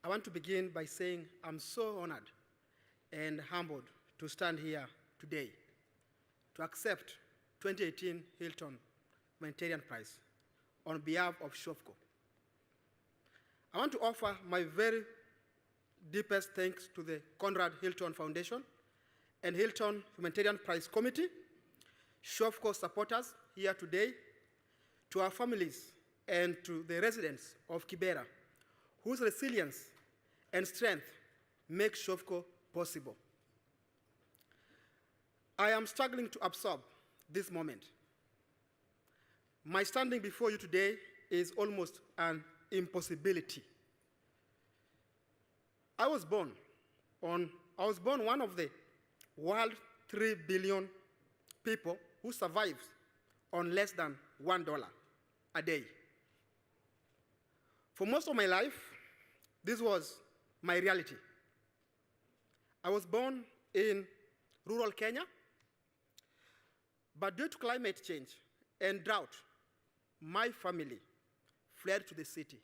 I want to begin by saying I'm so honored and humbled to stand here today to accept 2018 Hilton Humanitarian Prize on behalf of SHOFCO. I want to offer my very deepest thanks to the Conrad Hilton Foundation and Hilton Humanitarian Prize Committee, SHOFCO supporters here today, to our families and to the residents of Kibera, whose resilience and strength make SHOFCO possible. I am struggling to absorb this moment. My standing before you today is almost an impossibility. I was born one of the world's 3 billion people who survives on less than $1 a day. For most of my life, this was my reality. I was born in rural Kenya, but due to climate change and drought, my family fled to the city,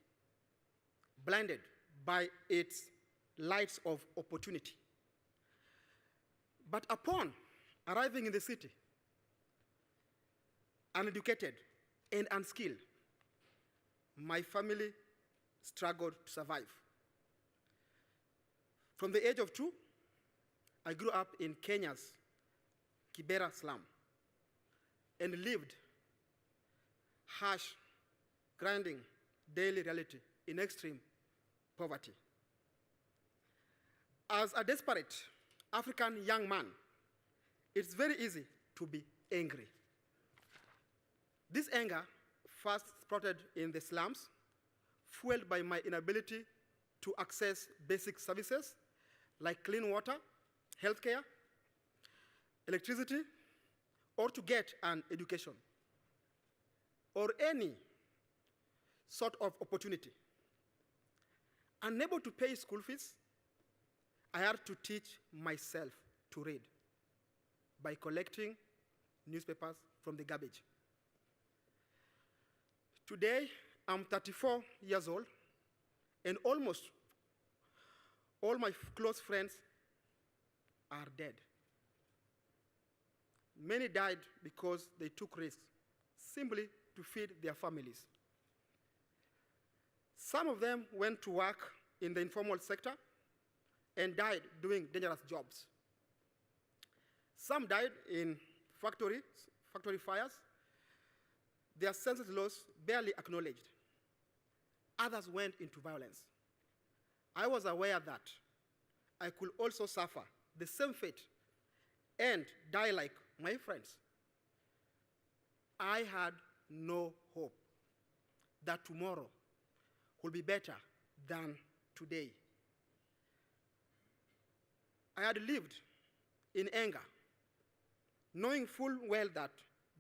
blinded by its lights of opportunity. But upon arriving in the city, uneducated and unskilled, my family struggled to survive. From the age of 2, I grew up in Kenya's Kibera slum and lived harsh, grinding daily reality in extreme poverty. As a desperate African young man, it's very easy to be angry. This anger first sprouted in the slums, fueled by my inability to access basic services like clean water, healthcare, electricity, or to get an education, or any sort of opportunity. Unable to pay school fees, I had to teach myself to read by collecting newspapers from the garbage. Today, I'm 34 years old, and almost all my close friends are dead. Many died because they took risks simply to feed their families. Some of them went to work in the informal sector and died doing dangerous jobs. Some died in factory fires, their senses lost, barely acknowledged. Others went into violence. I was aware that I could also suffer the same fate and die like my friends. I had no hope that tomorrow will be better than today. I had lived in anger, knowing full well that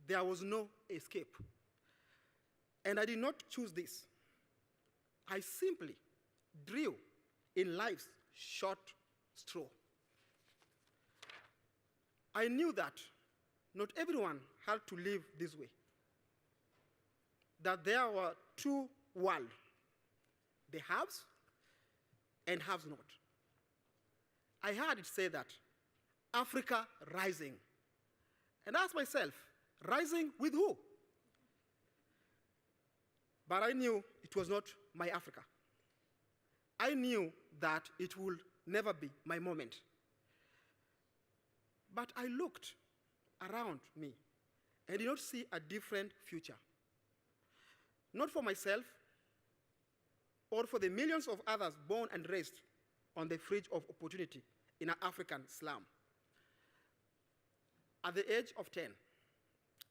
there was no escape. And I did not choose this. I simply drew in life's short straw. I knew that not everyone had to live this way, that there were two worlds, the haves and haves not. I heard it say that Africa rising. And I asked myself, rising with who? But I knew it was not my Africa. I knew that it would never be my moment. But I looked around me and did not see a different future. Not for myself or for the millions of others born and raised on the fringe of opportunity in an African slum. At the age of 10,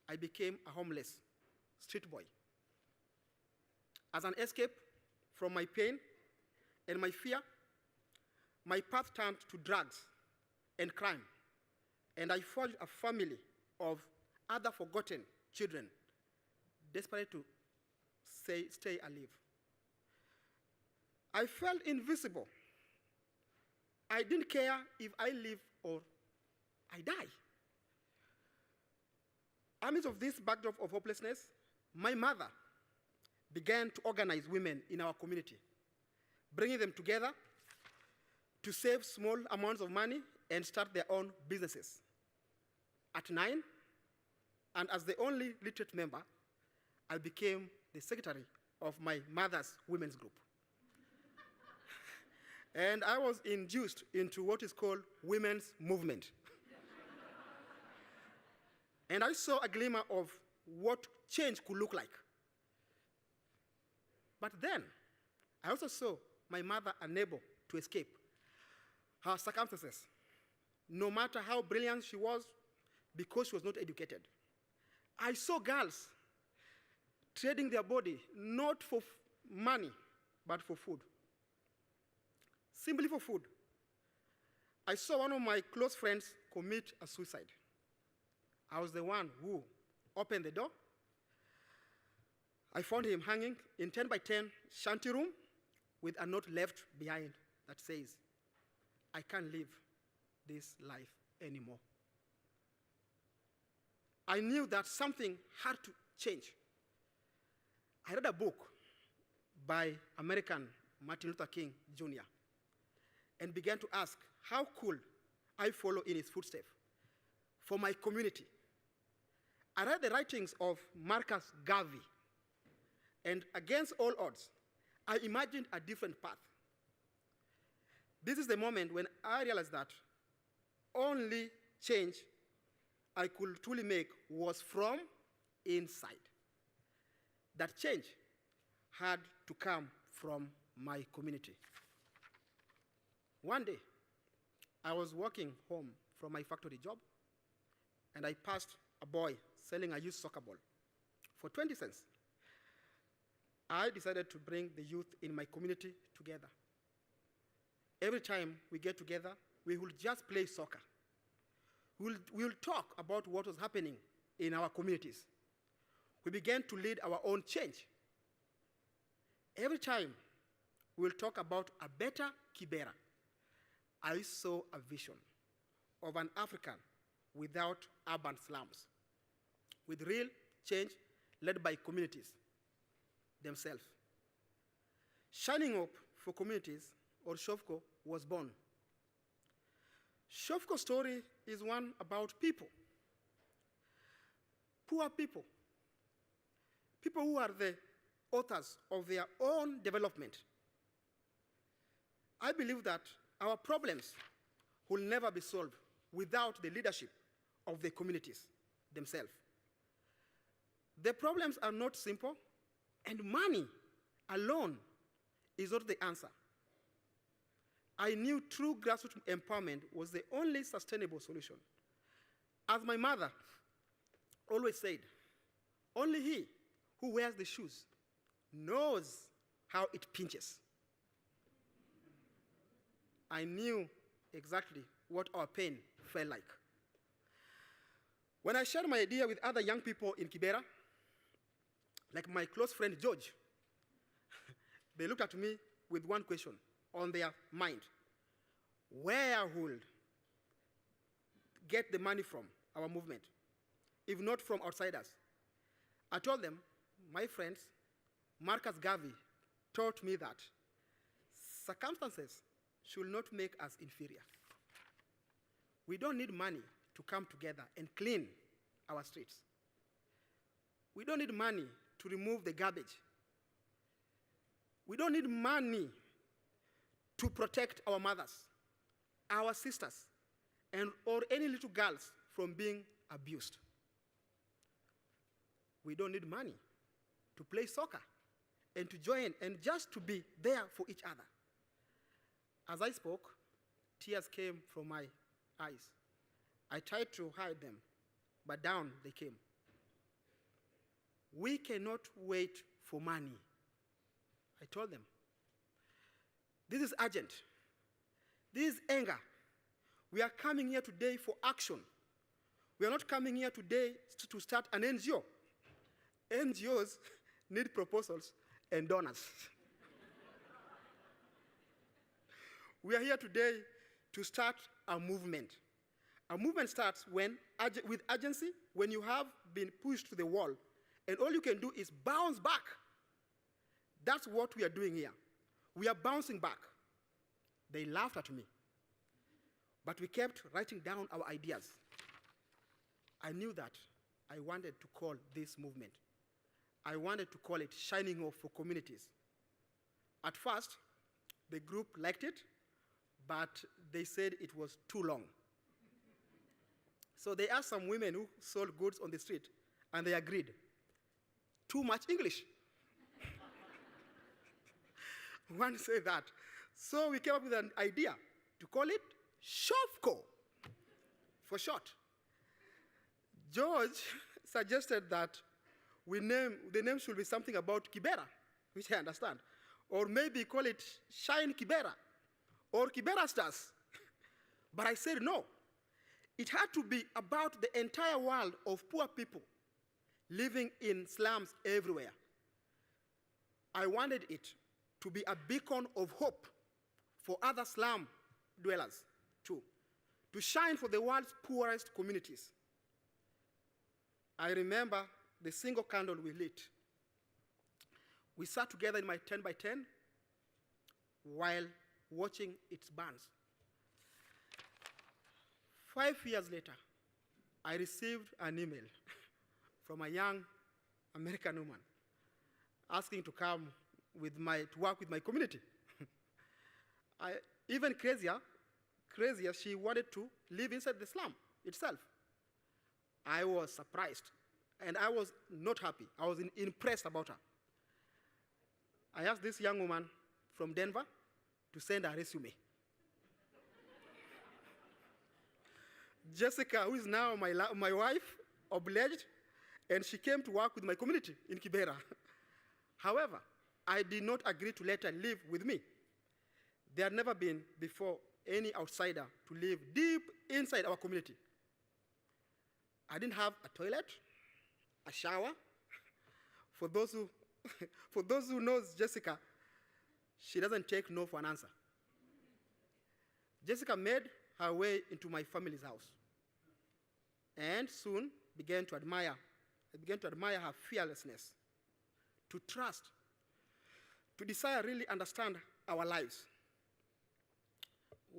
I became a homeless street boy. As an escape from my pain and my fear, my path turned to drugs and crime, and I forged a family of other forgotten children, desperate to stay alive. I felt invisible. I didn't care if I live or I die. Amidst of this backdrop of hopelessness, my mother began to organize women in our community bringing them together to save small amounts of money and start their own businesses. At 9, and as the only literate member, I became the secretary of my mother's women's group. And I was induced into what is called women's movement. And I saw a glimmer of what change could look like. But then, I also saw my mother unable to escape her circumstances, no matter how brilliant she was, because she was not educated. I saw girls trading their body, not for money, but for food. Simply for food. I saw one of my close friends commit a suicide. I was the one who opened the door. I found him hanging in 10 by 10 shanty room with a note left behind that says, "I can't live this life anymore." I knew that something had to change. I read a book by American Martin Luther King Jr. and began to ask, how could I follow in his footsteps for my community? I read the writings of Marcus Garvey, and against all odds, I imagined a different path. This is the moment when I realized that only change I could truly make was from inside. That change had to come from my community. One day, I was walking home from my factory job, and I passed a boy selling a used soccer ball for 20 cents. I decided to bring the youth in my community together. Every time we get together, we will just play soccer. We'll talk about what was happening in our communities. We began to lead our own change. Every time we'll talk about a better Kibera, I saw a vision of an African without urban slums, with real change led by communities themselves. Shining Hope for Communities, or SHOFCO, was born. SHOFCO's story is one about people, poor people, people who are the authors of their own development. I believe that our problems will never be solved without the leadership of the communities themselves. The problems are not simple, and money alone is not the answer. I knew true grassroots empowerment was the only sustainable solution. As my mother always said, only he who wears the shoes knows how it pinches. I knew exactly what our pain felt like. When I shared my idea with other young people in Kibera, like my close friend George, they looked at me with one question on their mind: where would get the money from our movement, if not from outsiders? I told them, my friends, Marcus Garvey taught me that circumstances should not make us inferior. We don't need money to come together and clean our streets. We don't need money to remove the garbage. We don't need money to protect our mothers, our sisters, or any little girls from being abused. We don't need money to play soccer and to join and just to be there for each other. As I spoke, tears came from my eyes. I tried to hide them, but down they came. We cannot wait for money, I told them. This is urgent. This is anger. We are coming here today for action. We are not coming here today to start an NGO. NGOs need proposals and donors. We are here today to start a movement. A movement starts with urgency, when you have been pushed to the wall, and all you can do is bounce back. That's what we are doing here. We are bouncing back. They laughed at me. But we kept writing down our ideas. I knew that I wanted to call this movement. I wanted to call it Shining Hope for Communities. At first, the group liked it, but they said it was too long. So they asked some women who sold goods on the street, and they agreed. Too much English. One said that. So we came up with an idea to call it SHOFCO for short. George suggested that the name should be something about Kibera, which I understand. Or maybe call it Shine Kibera or Kibera Stars. But I said no. It had to be about the entire world of poor people living in slums everywhere. I wanted it to be a beacon of hope for other slum dwellers too, to shine for the world's poorest communities. I remember the single candle we lit. We sat together in my 10 by 10 while watching its burns. 5 years later, I received an email from a young American woman asking to come to work with my community. Even crazier, she wanted to live inside the slum itself. I was surprised, and I was not happy. I was impressed about her. I asked this young woman from Denver to send her resume. Jessica, who is now my wife, obliged, and she came to work with my community in Kibera. However, I did not agree to let her live with me. There had never been before any outsider to live deep inside our community. I didn't have a toilet, a shower. For those who knows Jessica, she doesn't take no for an answer. Jessica made her way into my family's house and soon began to admire her fearlessness, to trust, to desire really understand our lives.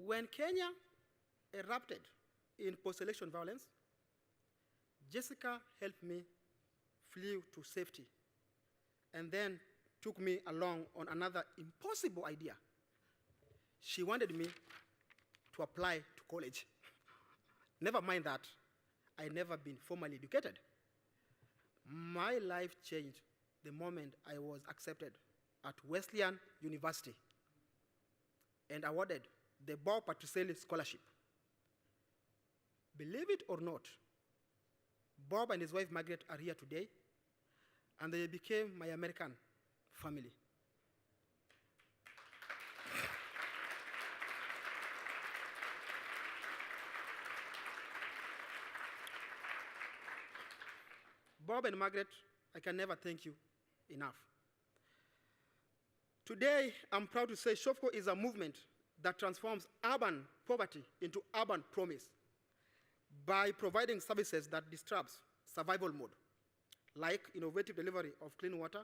When Kenya erupted in post-election violence, Jessica helped me flee to safety and then took me along on another impossible idea. She wanted me to apply to college. Never mind that I never been formally educated. My life changed the moment I was accepted at Wesleyan University and awarded the Bob Patricelli Scholarship. Believe it or not, Bob and his wife Margaret are here today, and they became my American family. Bob and Margaret, I can never thank you enough. Today, I'm proud to say SHOFCO is a movement that transforms urban poverty into urban promise by providing services that disrupts survival mode, like innovative delivery of clean water,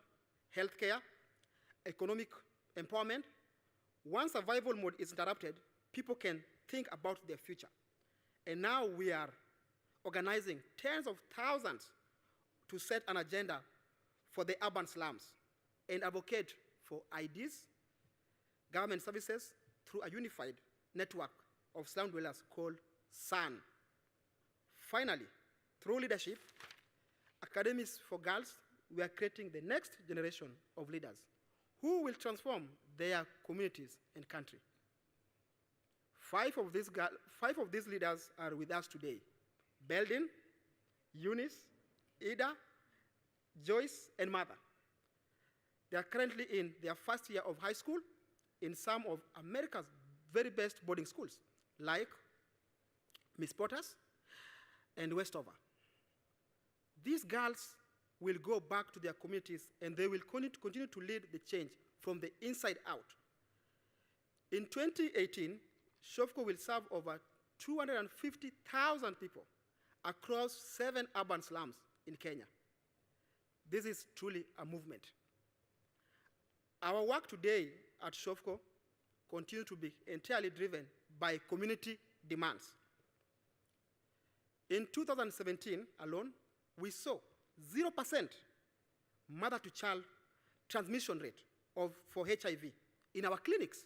healthcare, economic empowerment. Once survival mode is interrupted, people can think about their future. And now we are organizing tens of thousands to set an agenda for the urban slums and advocate for IDs, government services, through a unified network of slum dwellers called SAN. Finally, through leadership, academies for girls, we are creating the next generation of leaders who will transform their communities and country. Five of these leaders are with us today: Beldin, Eunice, Ida, Joyce, and Mother. They are currently in their first year of high school in some of America's very best boarding schools, like Miss Potter's and Westover. These girls will go back to their communities and they will continue to lead the change from the inside out. In 2018, SHOFCO will serve over 250,000 people across 7 urban slums in Kenya. This is truly a movement. Our work today at SHOFCO continue to be entirely driven by community demands. In 2017 alone, we saw 0% mother-to-child transmission rate for HIV in our clinics.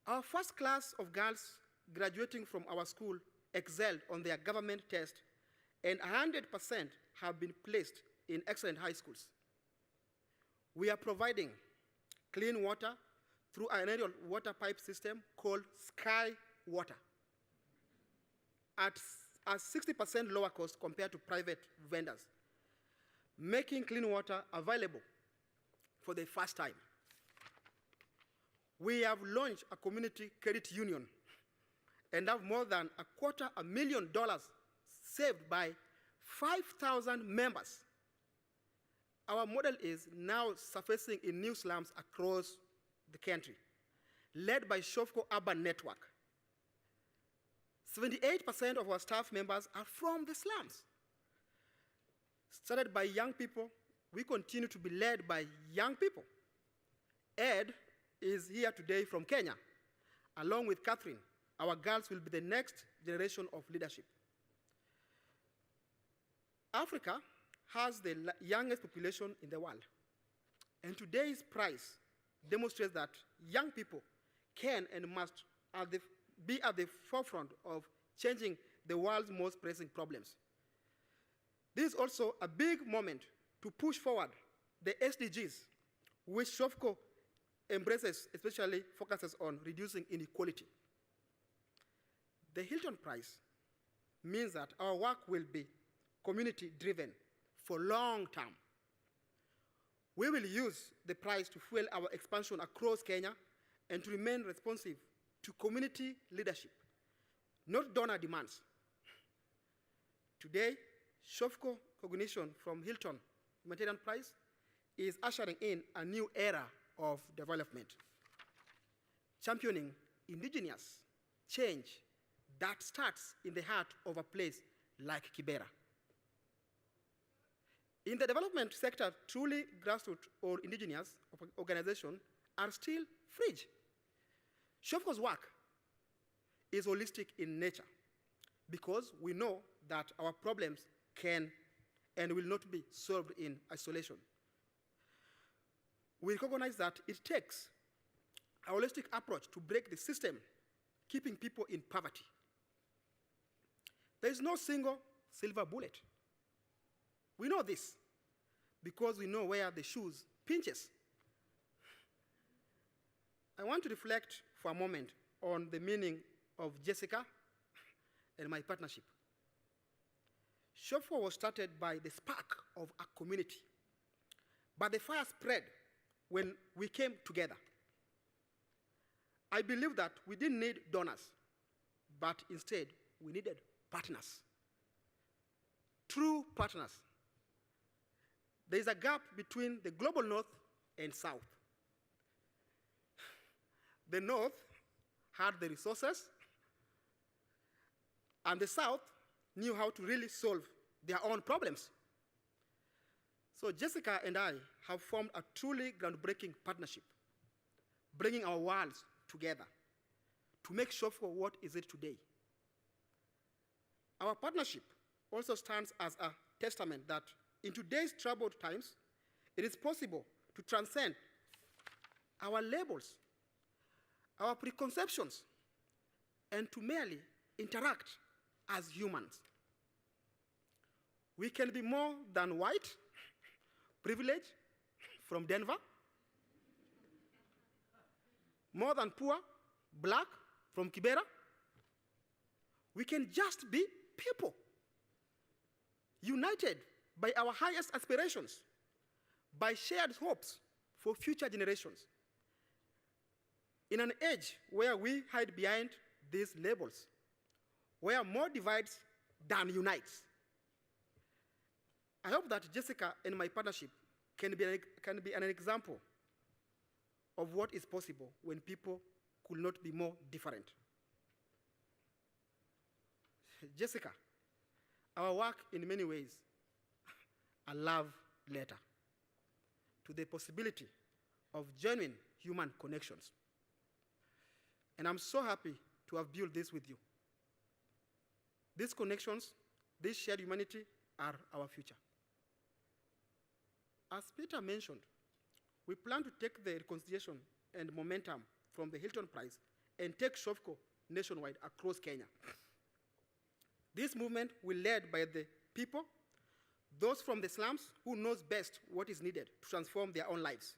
Our first class of girls graduating from our school excelled on their government test, and 100% have been placed in excellent high schools. We are providing clean water through an aerial water pipe system called Sky Water at a 60% lower cost compared to private vendors, making clean water available for the first time. We have launched a community credit union and have more than $250,000 saved by 5,000 members. Our model is now surfacing in new slums across the country, led by SHOFCO Urban Network. 78% of our staff members are from the slums. Started by young people, we continue to be led by young people. Ed is here today from Kenya. Along with Catherine, our girls will be the next generation of leadership. Africa has the youngest population in the world. And today's prize demonstrates that young people can and must be at the forefront of changing the world's most pressing problems. This is also a big moment to push forward the SDGs, which SHOFCO embraces, especially focuses on reducing inequality. The Hilton Prize means that our work will be community-driven for long term. We will use the prize to fuel our expansion across Kenya and to remain responsive to community leadership, not donor demands. Today, SHOFCO recognition from Hilton Humanitarian Prize is ushering in a new era of development, championing indigenous change that starts in the heart of a place like Kibera. In the development sector, truly grassroots or indigenous organizations are still fringe. SHOFCO's work is holistic in nature because we know that our problems can and will not be solved in isolation. We recognize that it takes a holistic approach to break the system, keeping people in poverty. There is no single silver bullet. We know this because we know where the shoes pinches. I want to reflect for a moment on the meaning of Jessica and my partnership. SHOFCO was started by the spark of a community, but the fire spread when we came together. I believe that we didn't need donors, but instead we needed partners, true partners. There is a gap between the global north and south. The north had the resources, and the south knew how to really solve their own problems. So Jessica and I have formed a truly groundbreaking partnership, bringing our worlds together to make SHOFCO what is it today. Our partnership also stands as a testament that in today's troubled times, it is possible to transcend our labels, our preconceptions, and to merely interact as humans. We can be more than white, privileged from Denver, more than poor, black from Kibera. We can just be people, united by our highest aspirations, by shared hopes for future generations. In an age where we hide behind these labels, where more divides than unites, I hope that Jessica and my partnership can be an example of what is possible when people could not be more different. Jessica, our work in many ways, a love letter to the possibility of genuine human connections. And I'm so happy to have built this with you. These connections, this shared humanity, are our future. As Peter mentioned, we plan to take the reconciliation and momentum from the Hilton Prize and take SHOFCO nationwide across Kenya. This movement will be led by the people, those from the slums who knows best what is needed to transform their own lives.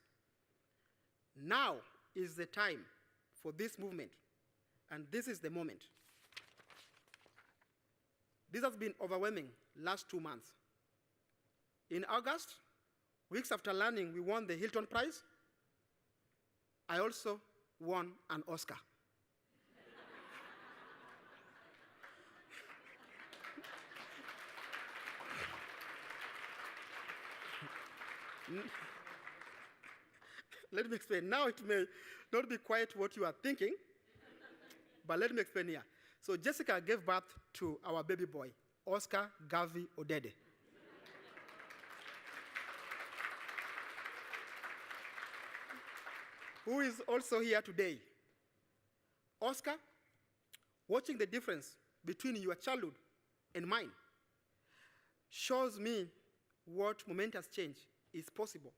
Now is the time for this movement, and this is the moment. This has been overwhelming last 2 months. In August, weeks after learning we won the Hilton Prize, I also won an Oscar. Let me explain. Now it may not be quite what you are thinking, but let me explain here. So Jessica gave birth to our baby boy, Oscar Gavi Odede. Who is also here today. Oscar, watching the difference between your childhood and mine shows me what momentous change is possible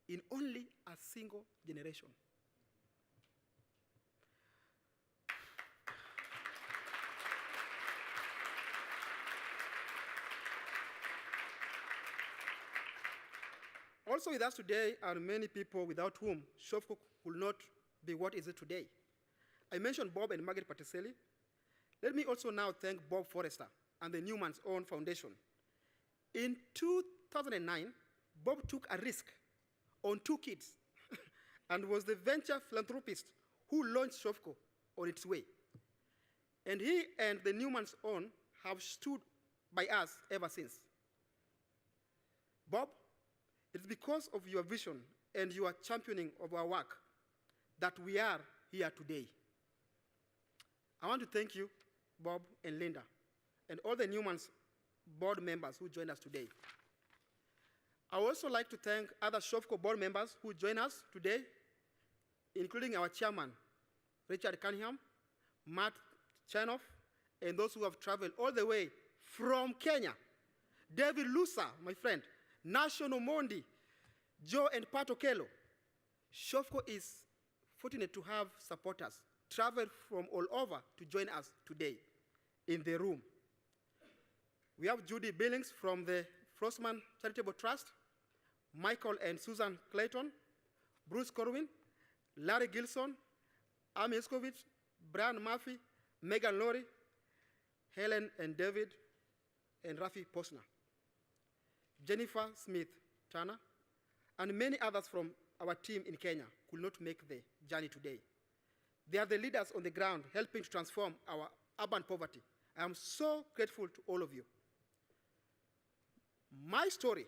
in only a single generation. Also with us today are many people without whom SHOFCO will not be what is it today. I mentioned Bob and Margaret Patiselli. Let me also now thank Bob Forrester and the Newman's Own Foundation. In 2009, Bob took a risk on 2 kids and was the venture philanthropist who launched SHOFCO on its way. And he and the Newman's Own have stood by us ever since. Bob, it's because of your vision and your championing of our work that we are here today. I want to thank you, Bob and Linda, and all the Newman's board members who joined us today. I would also like to thank other SHOFCO board members who join us today, including our chairman, Richard Cunningham, Matt Chanoff, and those who have traveled all the way from Kenya. David Lusa, my friend, National Mondi, Joe and Pat Okello. SHOFCO is fortunate to have supporters travel from all over to join us today in the room. We have Judy Billings from the Frostman Charitable Trust, Michael and Susan Clayton, Bruce Corwin, Larry Gilson, Amy Eskovich, Brian Murphy, Megan Laurie, Helen and David, and Rafi Posner, Jennifer Smith Turner, and many others from our team in Kenya could not make the journey today. They are the leaders on the ground helping to transform our urban poverty. I am so grateful to all of you. My story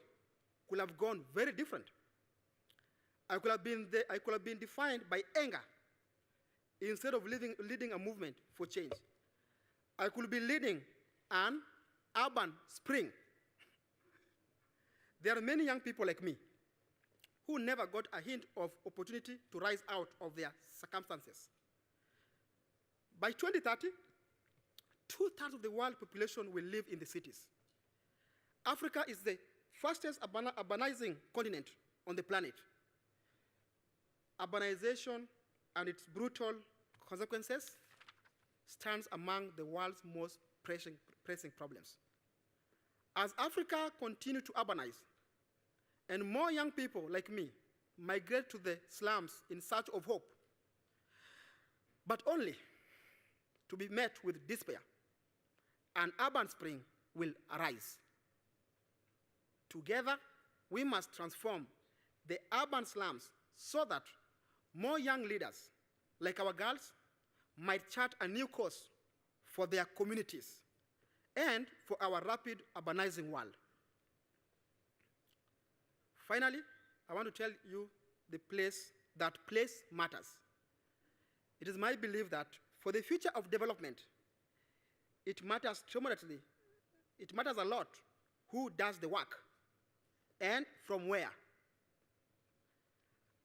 could have gone very different. I could have been defined by anger instead of leading a movement for change. I could be leading an urban spring. There are many young people like me who never got a hint of opportunity to rise out of their circumstances. By 2030, 2/3 of the world population will live in the cities. Africa is the fastest urbanizing continent on the planet. Urbanization and its brutal consequences stands among the world's most pressing problems. As Africa continues to urbanize, and more young people like me migrate to the slums in search of hope, but only to be met with despair, an urban spring will arise. Together, we must transform the urban slums so that more young leaders, like our girls, might chart a new course for their communities and for our rapid urbanizing world. Finally, I want to tell you that place matters. It is my belief that for the future of development, it matters tremendously. It matters a lot who does the work and from where.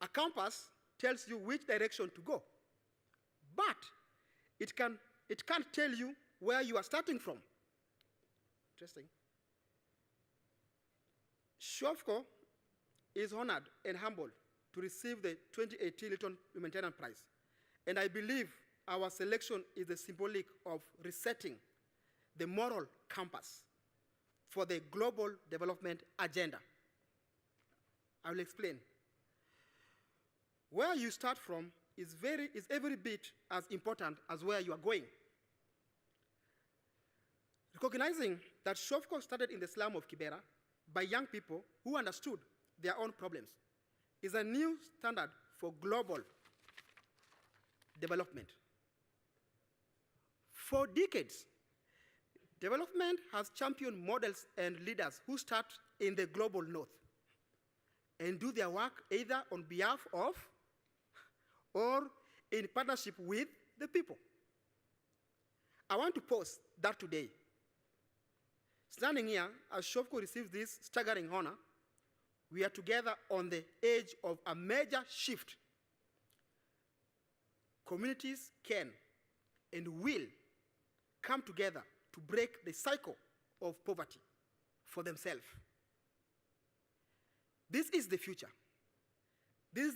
A campus tells you which direction to go, but it can't tell you where you are starting from. Interesting. SHOFCO is honored and humbled to receive the 2018 Hilton Humanitarian Prize, and I believe our selection is the symbolic of resetting the moral compass for the global development agenda. I will explain. Where you start from is every bit as important as where you are going. Recognizing that SHOFCO started in the slum of Kibera by young people who understood their own problems is a new standard for global development. For decades, development has championed models and leaders who start in the global north and do their work either on behalf of or in partnership with the people. I want to pose that today. Standing here, as SHOFCO receives this staggering honor, we are together on the edge of a major shift. Communities can and will come together to break the cycle of poverty for themselves. This is the future. This is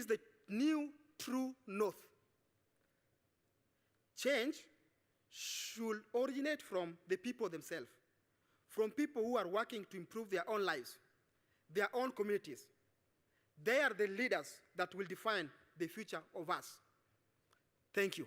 the new true north. Change should originate from the people themselves, from people who are working to improve their own lives, their own communities. They are the leaders that will define the future of us. Thank you.